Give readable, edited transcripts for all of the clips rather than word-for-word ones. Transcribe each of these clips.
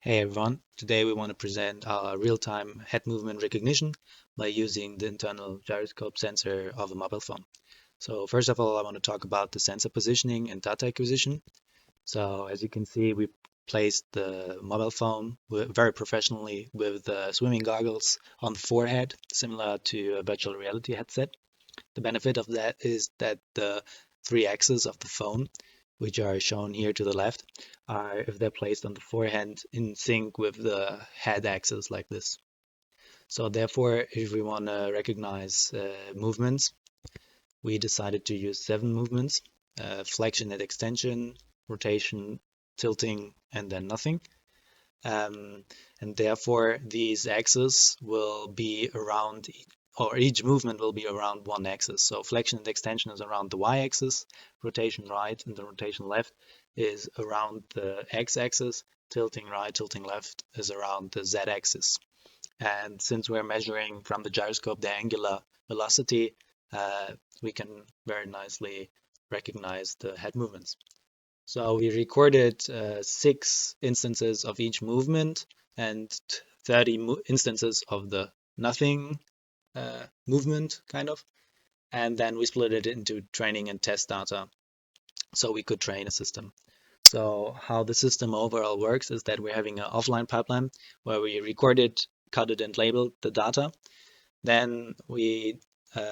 Hey everyone, today we want to present our real-time head movement recognition by using the internal gyroscope sensor of a mobile phone. So first of all, I want to talk about the sensor positioning and data acquisition. So as you can see, we placed the mobile phone very professionally with swimming goggles on the forehead, similar to a virtual reality headset. The benefit of that is that the three axes of the phone, which are shown here to the left, are, if they're placed on the forehand, in sync with the head axis like this. So therefore, if we want to recognize movements, we decided to use 7 movements: flexion and extension, rotation, tilting, and then nothing. And therefore, these axes will be around, or each movement will be around one axis. So flexion and extension is around the y-axis, rotation right and the rotation left is around the x-axis, tilting right, tilting left is around the z-axis. And since we're measuring from the gyroscope the angular velocity, we can very nicely recognize the head movements. So we recorded 6 instances of each movement and 30 instances of the nothing movement, kind of. And then we split it into training and test data so we could train a system. So how the system overall works is that we're having an offline pipeline where we recorded, coded, and labeled the data. Then we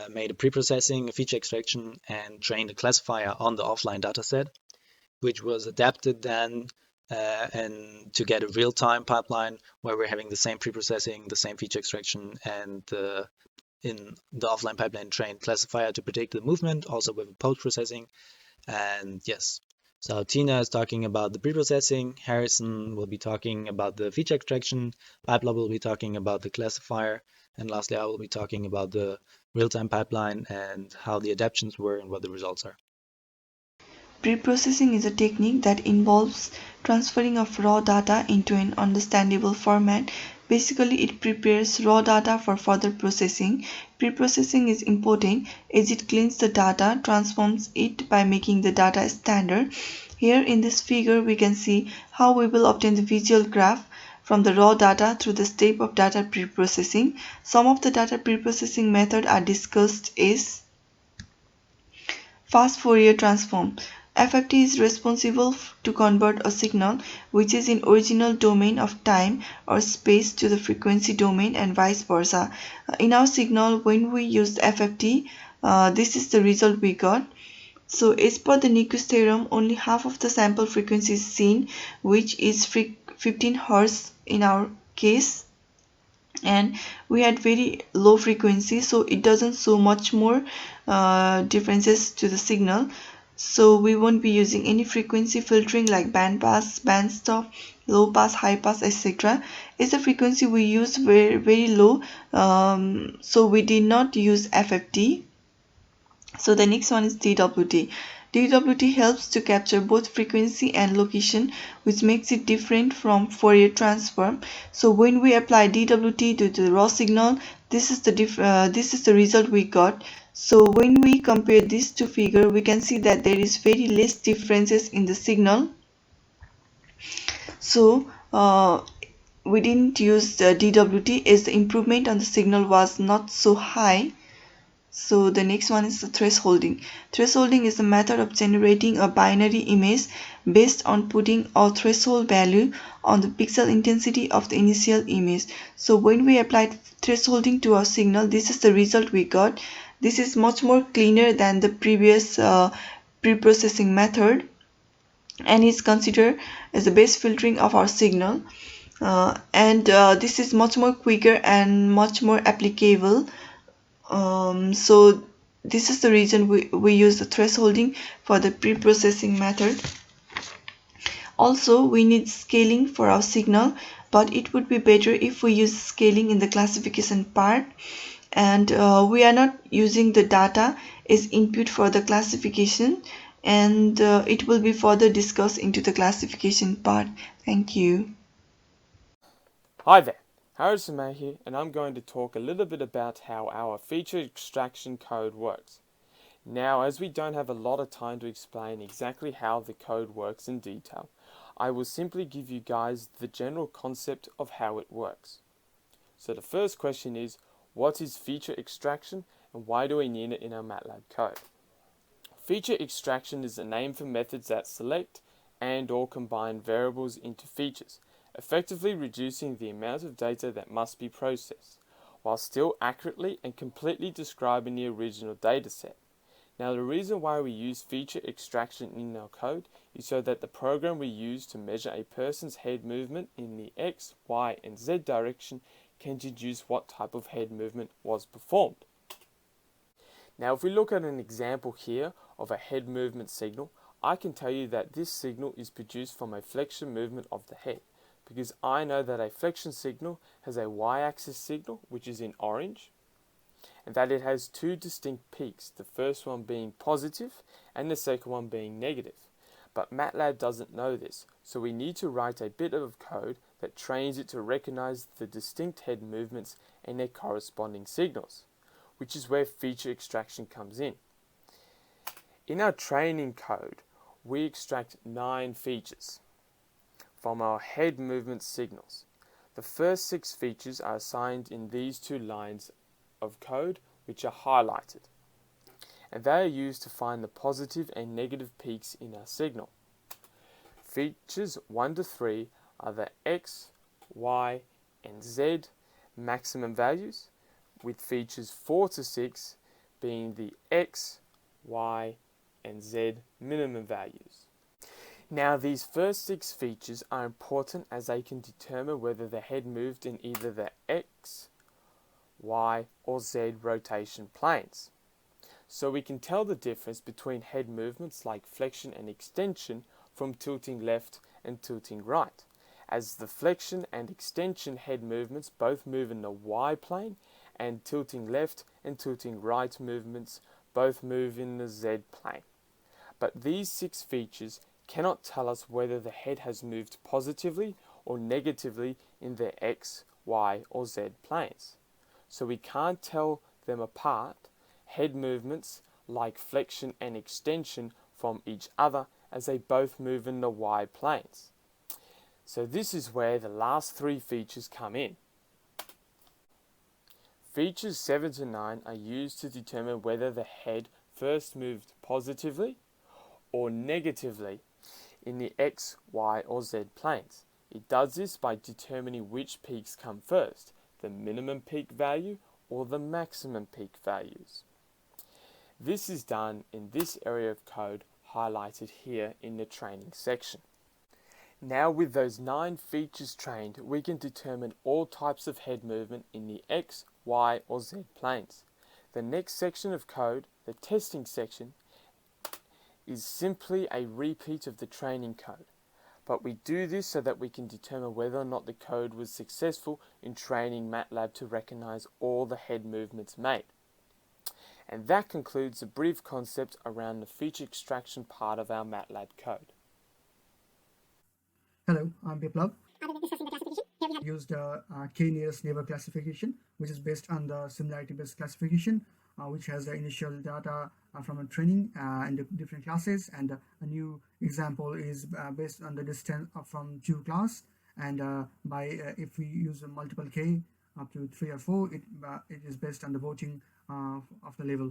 made a pre-processing, a feature extraction, and trained a classifier on the offline dataset, which was adapted then and to get a real-time pipeline where we're having the same pre-processing, the same feature extraction, and in the offline pipeline trained classifier to predict the movement, also with post-processing. And yes, so Tina is talking about the pre-processing, Harrison will be talking about the feature extraction, Pipelab will be talking about the classifier, and lastly I will be talking about the real-time pipeline and how the adaptations were and what the results are. Preprocessing is a technique that involves transferring of raw data into an understandable format. Basically, it prepares raw data for further processing. Preprocessing is important as it cleans the data, transforms it by making the data standard. Here in this figure, we can see how we will obtain the visual graph from the raw data through the step of data preprocessing. Some of the data preprocessing methods are discussed is fast Fourier transform. FFT is responsible to convert a signal which is in original domain of time or space to the frequency domain and vice versa. In our signal, when we used FFT, this is the result we got. So as per the Nyquist theorem, only half of the sample frequency is seen, which is 15 Hz in our case, and we had very low frequency, so it doesn't show much more differences to the signal. So we won't be using any frequency filtering like band pass, band stop, low pass, high pass, etc. Is the frequency we use very low, so we did not use FFT. So the next one is DWT. DWT helps to capture both frequency and location, which makes it different from Fourier transform. So when we apply DWT to the raw signal, this is the result we got. So when we compare these two figures, we can see that there is very less differences in the signal. So we didn't use the DWT as the improvement on the signal was not so high. So the next one is the thresholding. Thresholding is the method of generating a binary image based on putting a threshold value on the pixel intensity of the initial image. So when we applied thresholding to our signal, this is the result we got. This is much more cleaner than the previous preprocessing method, and is considered as the best filtering of our signal. This is much more quicker and much more applicable. So this is the reason we use the thresholding for the pre-processing method. Also, we need scaling for our signal, but it would be better if we use scaling in the classification part, and we are not using the data as input for the classification, and it will be further discussed into the classification part. Thank you. Hi there, Harrison May here, and I'm going to talk a little bit about how our feature extraction code works. Now, as we don't have a lot of time to explain exactly how the code works in detail, I will simply give you guys the general concept of how it works. So the first question is, what is feature extraction and why do we need it in our MATLAB code? Feature extraction is a name for methods that select and or combine variables into features, effectively reducing the amount of data that must be processed, while still accurately and completely describing the original dataset. Now, the reason why we use feature extraction in our code is so that the program we use to measure a person's head movement in the X, Y, and Z direction can deduce what type of head movement was performed. Now, if we look at an example here of a head movement signal, I can tell you that this signal is produced from a flexion movement of the head, because I know that a flexion signal has a y-axis signal, which is in orange, and that it has two distinct peaks, the first one being positive and the second one being negative. But MATLAB doesn't know this, so we need to write a bit of code that trains it to recognize the distinct head movements and their corresponding signals, which is where feature extraction comes in. In our training code, we extract 9 features from our head movement signals. The first 6 features are assigned in these 2 lines of code, which are highlighted, and they are used to find the positive and negative peaks in our signal. Features 1 to 3 are the X, Y, and Z maximum values, with features 4 to 6 being the X, Y, and Z minimum values. Now, these first 6 features are important as they can determine whether the head moved in either the X, Y, or Z rotation planes. So we can tell the difference between head movements like flexion and extension from tilting left and tilting right, as the flexion and extension head movements both move in the Y plane, and tilting left and tilting right movements both move in the Z plane. But these 6 features cannot tell us whether the head has moved positively or negatively in the X, Y, or Z planes. So we can't tell them apart, head movements like flexion and extension, from each other, as they both move in the Y planes. So this is where the last 3 features come in. Features 7 to 9 are used to determine whether the head first moved positively or negatively in the X, Y, or Z planes. It does this by determining which peaks come first, the minimum peak value or the maximum peak values. This is done in this area of code highlighted here in the training section. Now, with those 9 features trained, we can determine all types of head movement in the X, Y, or Z planes. The next section of code, the testing section, is simply a repeat of the training code. But we do this so that we can determine whether or not the code was successful in training MATLAB to recognize all the head movements made. And that concludes the brief concept around the feature extraction part of our MATLAB code. Hello, I'm Biplav. We used k-nearest neighbor classification, which is based on the similarity-based classification, which has the initial data from a training in the different classes, and a new example is based on the distance from 2 class, and if we use a multiple k up to 3 or 4, it is based on the voting of the level.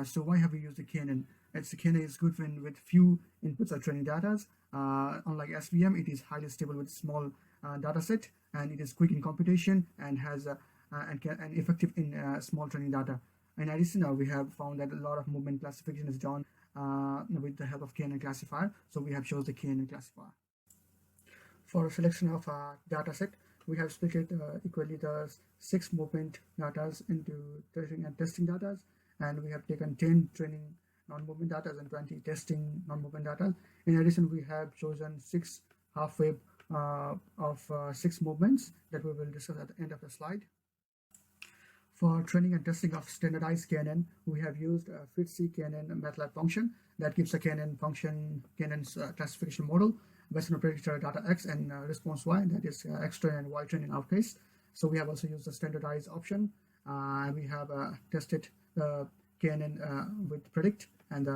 So why have we used the KNN? KNN is good when with few inputs or training data. Unlike SVM, it is highly stable with small data set, and it is quick in computation and has and effective in small training data. In addition, we have found that a lot of movement classification is done with the help of KNN classifier. So we have chosen the KNN classifier. For selection of a data set, we have split it equally the 6 movement data into training and testing data, and we have taken 10 training non-movement data and 20 testing non-movement data. In addition, we have chosen 6 half-wave of 6 movements that we will discuss at the end of the slide. For training and testing of standardized KNN, we have used a FitC KNN MATLAB function that gives a KNN function, KNN's classification model based on a predictor data X and response Y, that is X train and Y train in our case. So we have also used the standardized option. We have tested the KNN with predict and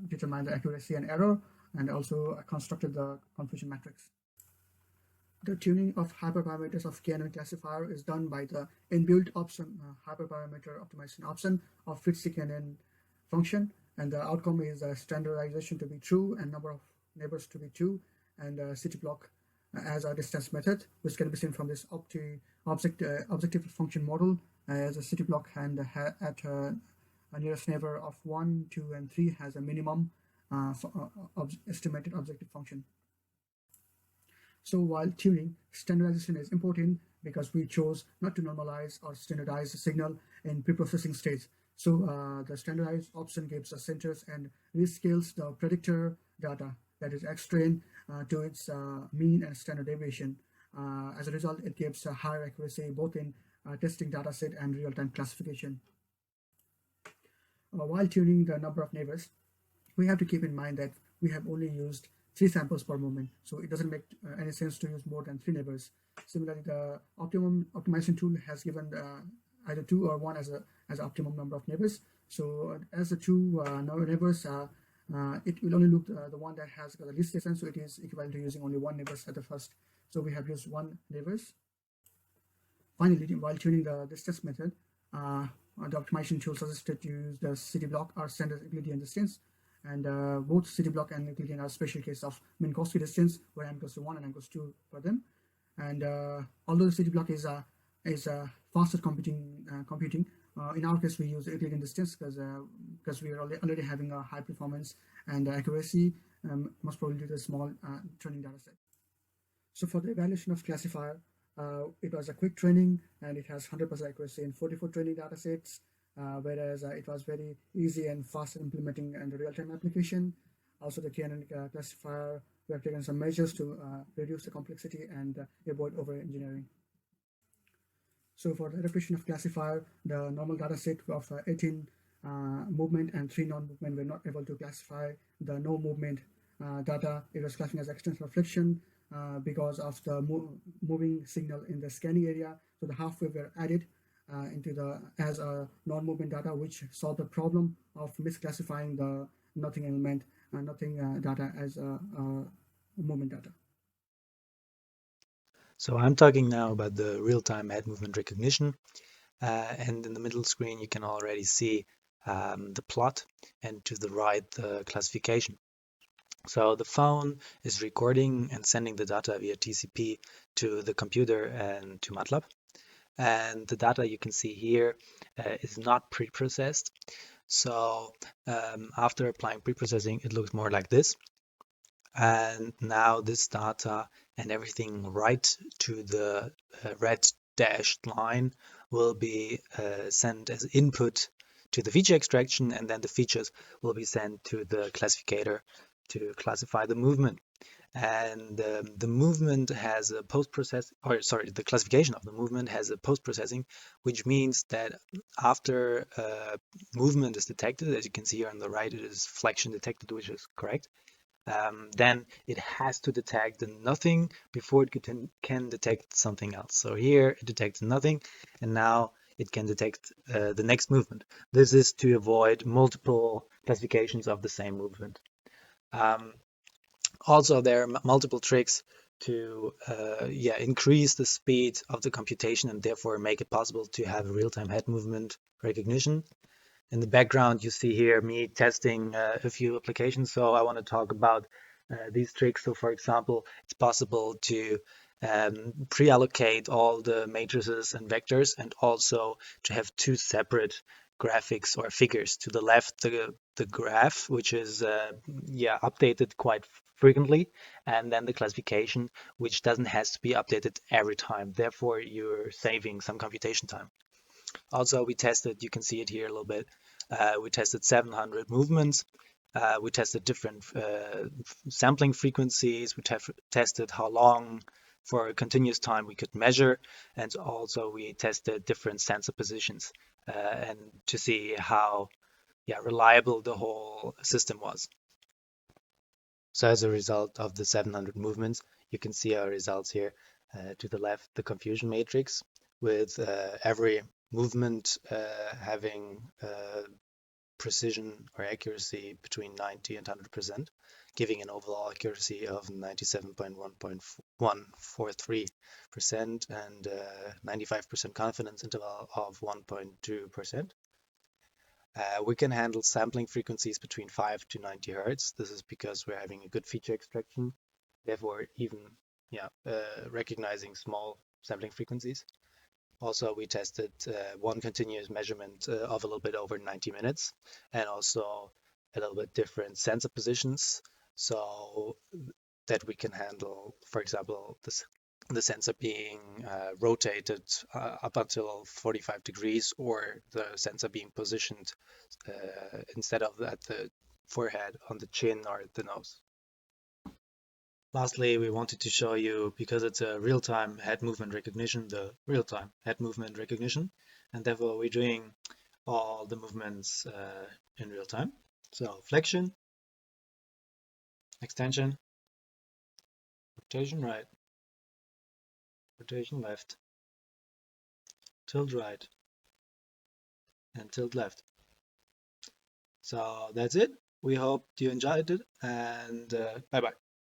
determine the accuracy and error. and also constructed the confusion matrix. The tuning of hyperparameters of KNN classifier is done by the inbuilt option, hyperparameter optimization option of FitCKNN function, and the outcome is standardization to be true and number of neighbors to be 2, and city block as a distance method, which can be seen from this objective function model as a city block, and at a nearest neighbor of 1, 2, and 3 has a minimum estimated objective function. So while tuning, standardization is important because we chose not to normalize or standardize the signal in preprocessing stage. So the standardized option gives the centers and rescales the predictor data, that is X-train, to its mean and standard deviation. As a result, it gives a higher accuracy both in testing dataset and real-time classification. While tuning the number of neighbors, we have to keep in mind that we have only used 3 samples per movement, so it doesn't make any sense to use more than 3 neighbors. Similarly, the optimum optimization tool has given either 2 or 1 as an optimum number of neighbors. So as the 2 neighbors, it will only look the one that has got the least distance, so it is equivalent to using only 1 neighbors at the first. So we have used 1 neighbors. Finally, while tuning the distance method, the optimization tool suggested to use the city block or standard Euclidean distance, and both city block and Euclidean are special case of Minkowski distance, where m equals to 1 and n equals 2 for them. And although the city block is faster computing, in our case we use Euclidean distance because we are already having a high performance and accuracy, most probably due to a small training data set. So for the evaluation of classifier, it was a quick training and it has 100% accuracy in 44 training data sets, whereas it was very easy and fast implementing in the real-time application. Also, the KNN classifier, we have taken some measures to reduce the complexity and avoid over-engineering. So for the adaptation of classifier, the normal data set of 18 movement and 3 non-movement were not able to classify the no movement data. It was classifying as external reflection because of the moving signal in the scanning area. So the half wave were added into the as a non-movement data, which solved the problem of misclassifying the nothing element and nothing data as movement data. So I'm talking now about the real-time head movement recognition, and in the middle screen you can already see the plot, and to the right the classification. So the phone is recording and sending the data via TCP to the computer and to MATLAB. And the data you can see here is not pre-processed. So after applying pre-processing, it looks more like this. And now this data and everything right to the red dashed line will be sent as input to the feature extraction, and then the features will be sent to the classificator to classify the movement. And the movement has a post-processing, or sorry, the classification of the movement has a post-processing, which means that after movement is detected, as you can see here on the right, it is flexion detected, which is correct. Then it has to detect the nothing before it can detect something else. So here it detects nothing, and now it can detect the next movement. This is to avoid multiple classifications of the same movement. Also, there are multiple tricks to increase the speed of the computation and therefore make it possible to have real-time head movement recognition. In the background, you see here me testing a few applications, so I want to talk about these tricks. So for example, it's possible to pre-allocate all the matrices and vectors, and also to have 2 separate graphics or figures. To the left, the graph, which is updated quite frequently, and then the classification, which doesn't have to be updated every time. Therefore, you're saving some computation time. Also, we tested, you can see it here a little bit, we tested 700 movements. We tested different sampling frequencies. We tested how long for a continuous time we could measure, and also we tested different sensor positions and to see how reliable the whole system was. So as a result of the 700 movements, you can see our results here. To the left, the confusion matrix with every movement having precision or accuracy between 90 and 100%, giving an overall accuracy of 97.143% and 95% confidence interval of 1.2%. We can handle sampling frequencies between 5 to 90 Hertz. This is because we're having a good feature extraction, therefore even recognizing small sampling frequencies. Also, we tested one continuous measurement of a little bit over 90 minutes and also a little bit different sensor positions so that we can handle, for example, the sensor being rotated up until 45 degrees or the sensor being positioned instead of at the forehead, on the chin or the nose. Lastly, we wanted to show you, because it's a real-time head movement recognition, the real-time head movement recognition, and therefore we're doing all the movements in real time. So flexion, extension, rotation right, rotation left, tilt right, and tilt left. So that's it. We hope you enjoyed it, and bye-bye.